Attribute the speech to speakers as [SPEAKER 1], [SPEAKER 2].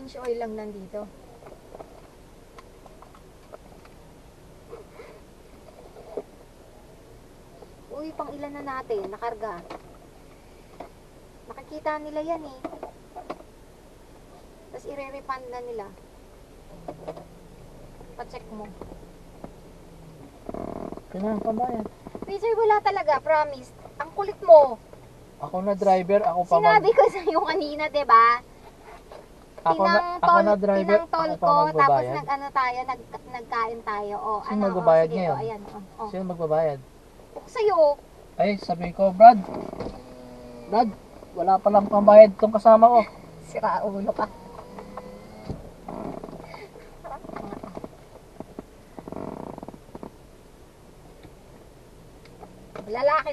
[SPEAKER 1] change oil lang nandito. Uy, pang ilan na natin, nakarga. Nakikita nila yan eh. Tapos i-refund na nila. Pa-check mo.
[SPEAKER 2] Kailangan pambayad.
[SPEAKER 1] Sir, wala talaga, promise. Ang kulit mo.
[SPEAKER 2] Ako na driver, ako pa
[SPEAKER 1] Sinabi ko sa'yo kanina, diba?
[SPEAKER 2] ako na driver,
[SPEAKER 1] Tinangtol
[SPEAKER 2] ako pa
[SPEAKER 1] ko, tapos
[SPEAKER 2] magbabayad.
[SPEAKER 1] nagkain tayo. O,
[SPEAKER 2] Sino
[SPEAKER 1] ano,
[SPEAKER 2] magbabayad
[SPEAKER 1] sige,
[SPEAKER 2] ngayon?
[SPEAKER 1] o, ayan, o.
[SPEAKER 2] Sino magbabayad?
[SPEAKER 1] Sa'yo.
[SPEAKER 2] Ay, sabi ko, Brad, wala palang pambayad tong kasama ko.
[SPEAKER 1] Sira ulo ka. Lalaki